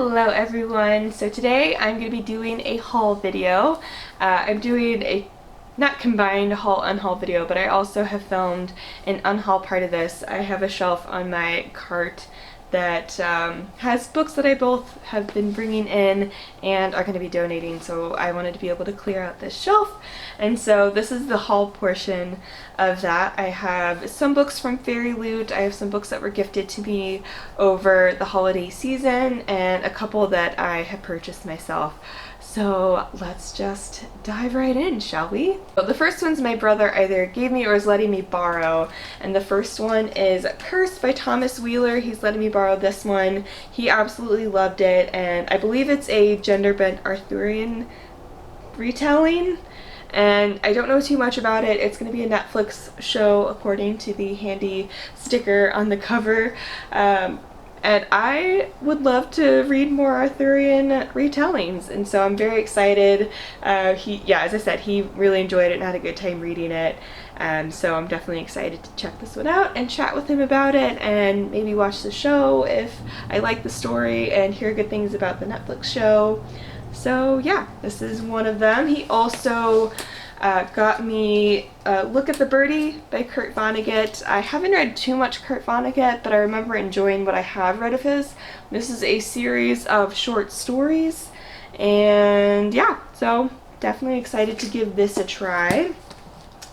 Hello everyone! So today I'm going to be doing a haul video. I'm doing a not combined haul-unhaul video, but I also have filmed an unhaul part of this. I have a shelf on my cart that has books that I both have been bringing in and are going to be donating, so I wanted to be able to clear out this shelf. And so this is the haul portion of that. I have some books from Fairy Loot, I have some books that were gifted to me over the holiday season, and a couple that I have purchased myself. So let's just dive right in, shall we? So the first one's my brother either gave me or is letting me borrow, and the first one is Cursed by Thomas Wheeler. He's letting me borrow this one. He absolutely loved it, and I believe it's a gender-bent Arthurian retelling, and I don't know too much about it. It's going to be a Netflix show according to the handy sticker on the cover. And I would love to read more Arthurian retellings, and so I'm very excited. As I said, he really enjoyed it and had a good time reading it, so I'm definitely excited to check this one out and chat with him about it, and maybe watch the show if I like the story and hear good things about the Netflix show. So yeah, this is one of them. He also got me Look at the Birdie by Kurt Vonnegut. I haven't read too much Kurt Vonnegut, but I remember enjoying what I have read of his. This is a series of short stories, and yeah, so definitely excited to give this a try.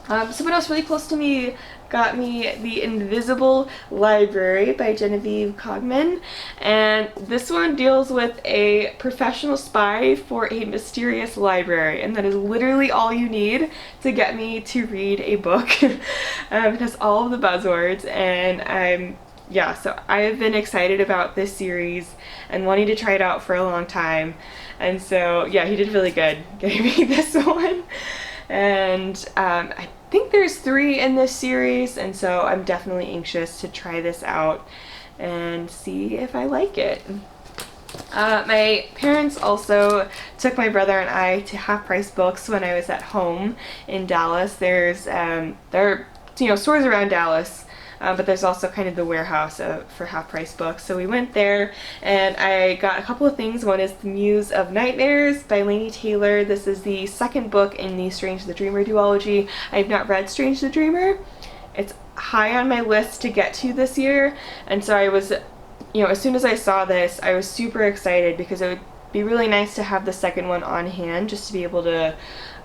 Someone else really close to me got me The Invisible Library by Genevieve Cogman, and this one deals with a professional spy for a mysterious library, and that is literally all you need to get me to read a book. It has all of the buzzwords, and so I have been excited about this series and wanting to try it out for a long time, and so yeah, he did really good getting me this one. And I think there's 3 in this series, and so I'm definitely anxious to try this out and see if I like it. My parents also took my brother and I to Half Price Books when I was at home in Dallas. There are stores around Dallas, but there's also kind of the warehouse for Half Price Books. So we went there, and I got a couple of things. One is The Muse of Nightmares by Laini Taylor. This is the second book in the Strange the Dreamer duology. I have not read Strange the Dreamer. It's high on my list to get to this year, and so I was, as soon as I saw this, I was super excited because it would be really nice to have the second one on hand just to be able to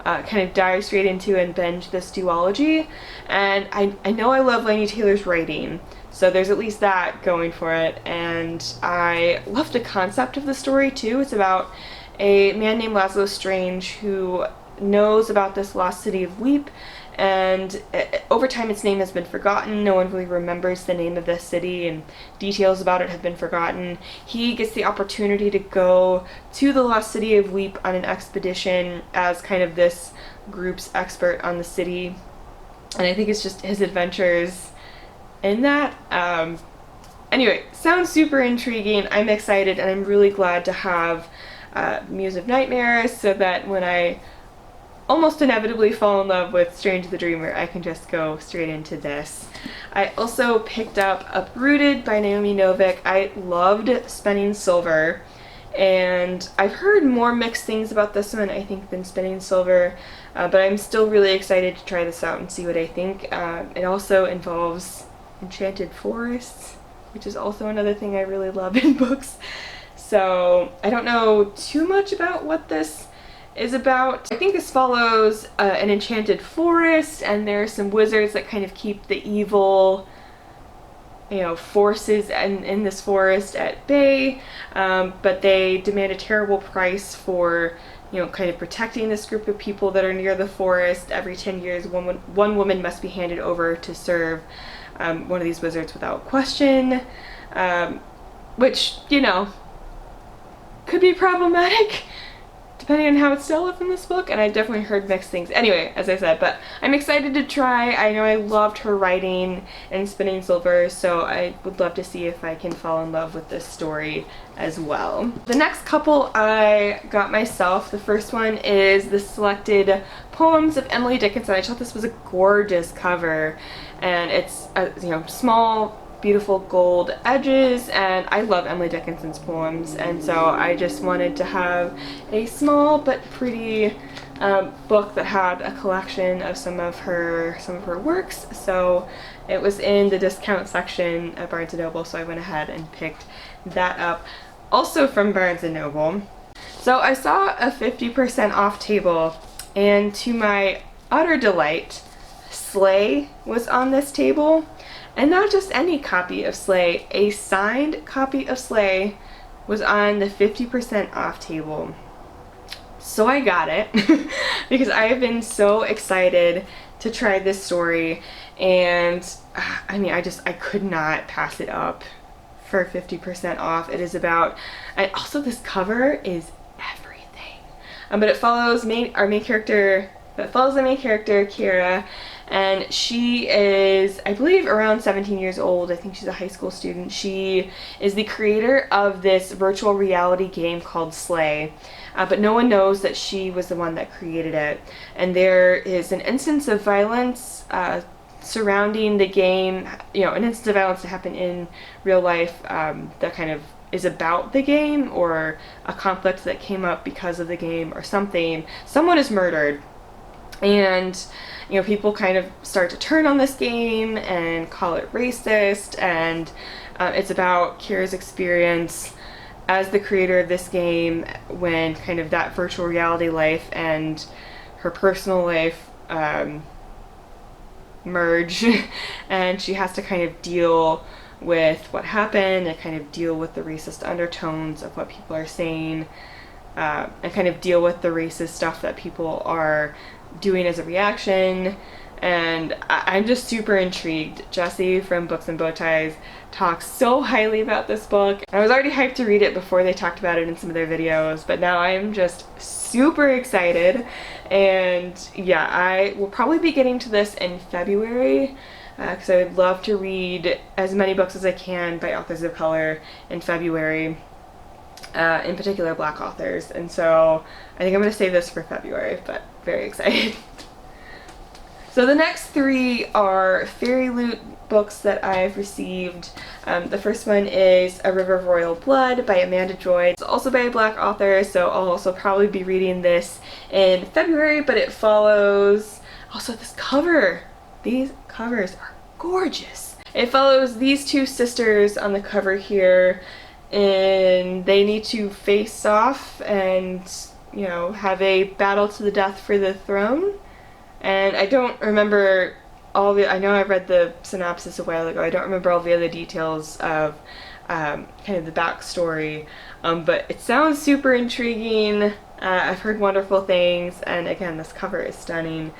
kind of dive straight into and binge this duology. And I know I love Laini Taylor's writing, so there's at least that going for it, and I love the concept of the story too. It's about a man named Laszlo Strange who knows about this lost city of Weep, and over time its name has been forgotten. No one really remembers the name of this city, and details about it have been forgotten. He gets the opportunity to go to the lost city of Weep on an expedition as kind of this group's expert on the city, and I think it's just his adventures in that. Anyway, sounds super intriguing. I'm excited, and I'm really glad to have Muse of Nightmares so that when I almost inevitably fall in love with Strange the Dreamer, I can just go straight into this. I also picked up Uprooted by Naomi Novik. I loved Spinning Silver, and I've heard more mixed things about this one, I think, than Spinning Silver, but I'm still really excited to try this out and see what I think. It also involves enchanted forests, which is also another thing I really love in books. So I don't know too much about what this is about. I think this follows an enchanted forest, and there are some wizards that kind of keep the evil forces in this forest at bay, but they demand a terrible price for kind of protecting this group of people that are near the forest. Every 10 years one woman must be handed over to serve one of these wizards without question, which could be problematic depending on how it's dealt with in this book, and I definitely heard mixed things. Anyway, as I said, but I'm excited to try. I know I loved her writing in Spinning Silver, so I would love to see if I can fall in love with this story as well. The next couple I got myself. The first one is the Selected Poems of Emily Dickinson. I thought this was a gorgeous cover, and it's a small beautiful gold edges, and I love Emily Dickinson's poems, and so I just wanted to have a small but pretty book that had a collection of some of her works. So it was in the discount section at Barnes & Noble, so I went ahead and picked that up. Also from Barnes & Noble. So I saw a 50% off table, and to my utter delight, Slay was on this table. And not just any copy of Slay, a signed copy of Slay was on the 50% off table. So I got it because I have been so excited to try this story, and I mean, I could not pass it up for 50% off. It is about, and also this cover is everything. But it follows the main character, Kira, and she is, I believe, around 17 years old. I think she's a high school student. She is the creator of this virtual reality game called Slay, but no one knows that she was the one that created it. And there is an instance of violence surrounding the game, an instance of violence that happened in real life that kind of is about the game, or a conflict that came up because of the game or something. Someone is murdered, and people kind of start to turn on this game and call it racist, and it's about Kira's experience as the creator of this game when kind of that virtual reality life and her personal life merge, and she has to kind of deal with what happened and kind of deal with the racist undertones of what people are saying, and kind of deal with the racist stuff that people are doing as a reaction. And I'm just super intrigued. Jessie from Books and Bowties talks so highly about this book. I was already hyped to read it before they talked about it in some of their videos, but now I'm just super excited. And yeah, I will probably be getting to this in February, because I would love to read as many books as I can by authors of color in February, in particular Black authors. And so I think I'm going to save this for February, but very excited. So the next three are Fairy Loot books that I've received. The first one is A River of Royal Blood by Amanda Joy. It's also by a Black author, so I'll also probably be reading this in February, but it follows also this cover. These covers are gorgeous. It follows these two sisters on the cover here, and they need to face off and, have a battle to the death for the throne. And I don't remember I know I read the synopsis a while ago. I don't remember all the other details of kind of the backstory, but it sounds super intriguing. I've heard wonderful things, and again, this cover is stunning.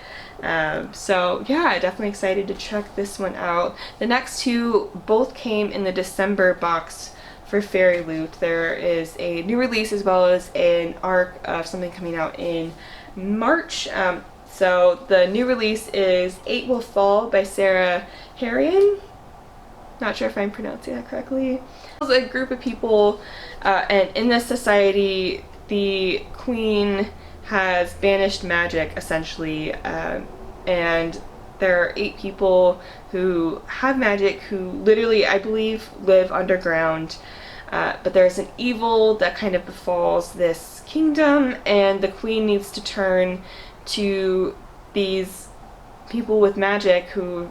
So yeah, definitely excited to check this one out. The next two both came in the December box for Fairy Loot. There is a new release as well as an arc of something coming out in March. So the new release is Eight Will Fall by Sarah Harrion. Not sure if I'm pronouncing that correctly. It's a group of people, and in this society, the queen has banished magic, essentially, and there are 8 people who have magic who literally, I believe, live underground. But there's an evil that kind of befalls this kingdom, and the queen needs to turn to these people with magic who,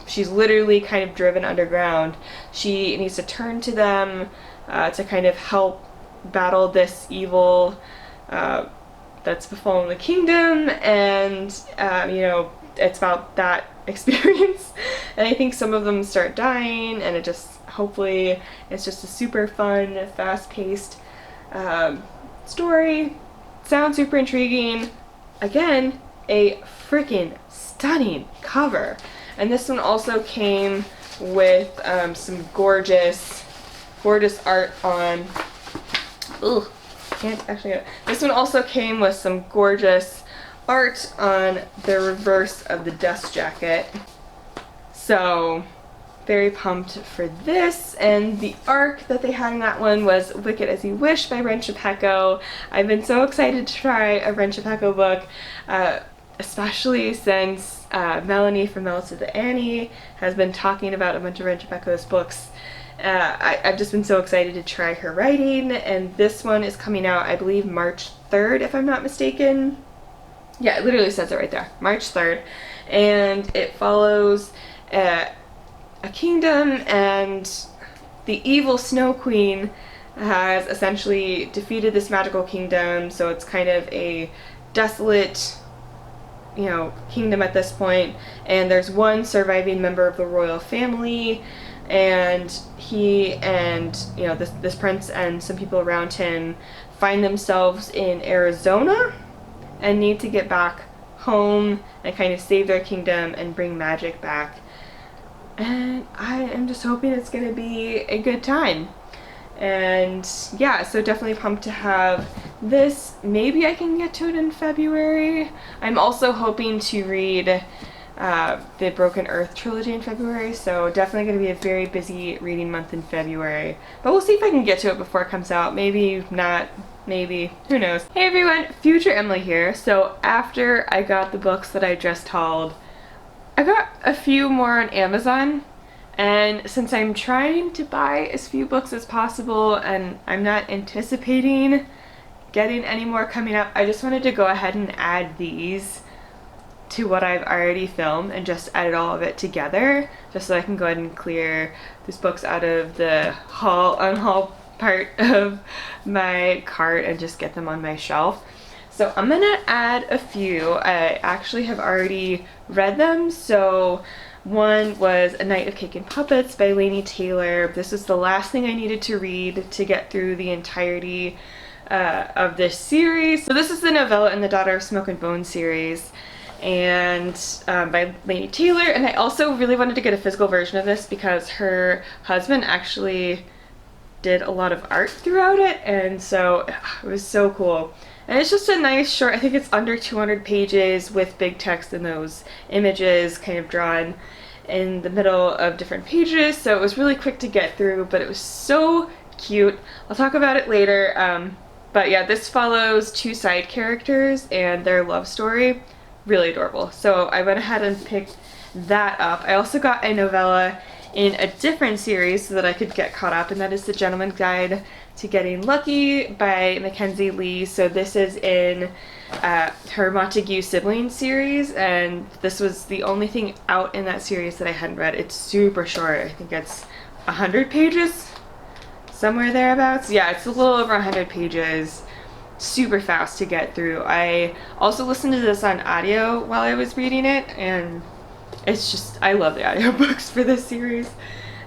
she's literally kind of driven underground. She needs to turn to them to kind of help battle this evil that's befallen the kingdom, and it's about that experience. And I think some of them start dying, and hopefully it's just a super fun, fast-paced story. Sounds super intriguing. Again, a freaking stunning cover. And this one also came with some gorgeous art on. Ugh, can't actually get it. This one also came with some gorgeous art on the reverse of the dust jacket. So very pumped for this. And the arc that they had in that one was Wicked As You Wish by Ren Shapeko. I've been so excited to try a Ren Shapeko book. especially since Melanie from Melissa the Annie has been talking about a bunch of Rancho Becco's books. I've just been so excited to try her writing, and this one is coming out, I believe, March 3rd, if I'm not mistaken. Yeah, it literally says it right there, March 3rd, and it follows a kingdom, and the evil Snow Queen has essentially defeated this magical kingdom, so it's kind of a desolate, you know, kingdom at this point, and there's one surviving member of the royal family, and he and, you know, this prince and some people around him find themselves in Arizona and need to get back home and kind of save their kingdom and bring magic back. And I am just hoping it's going to be a good time. And yeah, so definitely pumped to have this. Maybe I can get to it in February. I'm also hoping to read the Broken Earth trilogy in February, so definitely going to be a very busy reading month in February. But we'll see if I can get to it before it comes out. Maybe not, maybe, who knows. Hey everyone, Future Emily here. So after I got the books that I just hauled, I got a few more on Amazon, and since I'm trying to buy as few books as possible and I'm not anticipating getting any more coming up, I just wanted to go ahead and add these to what I've already filmed and just edit all of it together, just so I can go ahead and clear these books out of the unhaul part of my cart and just get them on my shelf. So I'm gonna add a few. I actually have already read them. So one was A Night of Cake and Puppets by Laini Taylor. This was the last thing I needed to read to get through the entirety of this series. So this is the novella in the Daughter of Smoke and Bone series, and by Laini Taylor. And I also really wanted to get a physical version of this because her husband actually did a lot of art throughout it, and so it was so cool. And it's just a nice short, I think it's under 200 pages with big text in those images kind of drawn in the middle of different pages, so it was really quick to get through, but it was so cute. I'll talk about it later, but yeah, this follows two side characters and their love story. Really adorable. So I went ahead and picked that up. I also got a novella in a different series so that I could get caught up, and that is The Gentleman's Guide to Getting Lucky by Mackenzie Lee. So this is in her Montague siblings series, and this was the only thing out in that series that I hadn't read. It's super short. I think it's 100 pages, somewhere thereabouts. Yeah, it's a little over 100 pages. Super fast to get through. I also listened to this on audio while I was reading it, and it's just, I love the audiobooks for this series.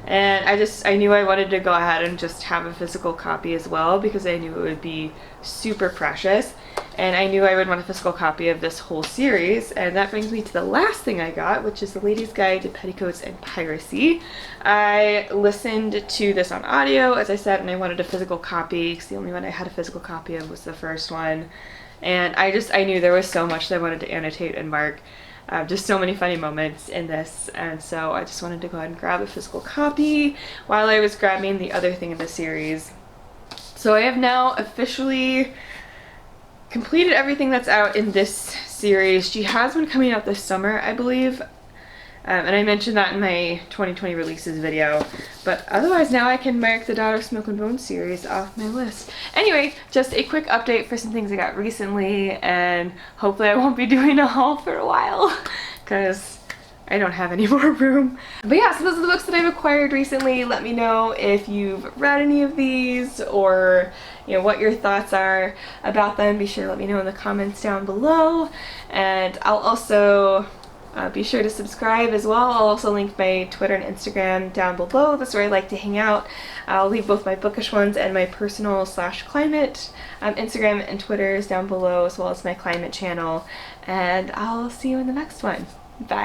And I knew I wanted to go ahead and just have a physical copy as well, because I knew it would be super precious. And I knew I would want a physical copy of this whole series. And that brings me to the last thing I got, which is The Lady's Guide to Petticoats and Piracy. I listened to this on audio, as I said, and I wanted a physical copy, because the only one I had a physical copy of was the first one. And I knew there was so much that I wanted to annotate and mark. Just so many funny moments in this, and so I just wanted to go ahead and grab a physical copy while I was grabbing the other thing in the series. So I have now officially completed everything that's out in this series. She has one coming out this summer, I believe, and I mentioned that in my 2020 releases video, but otherwise now I can mark the Daughter of Smoke and Bone series off my list. Anyway, just a quick update for some things I got recently, and hopefully I won't be doing a haul for a while because I don't have any more room. But yeah, so those are the books that I've acquired recently. Let me know if you've read any of these, or you know, what your thoughts are about them. Be sure to let me know in the comments down below, and I'll also be sure to subscribe as well. I'll also link my Twitter and Instagram down below. That's where I like to hang out. I'll leave both my bookish ones and my personal / climate Instagram and Twitters down below, as well as my climate channel. And I'll see you in the next one. Bye.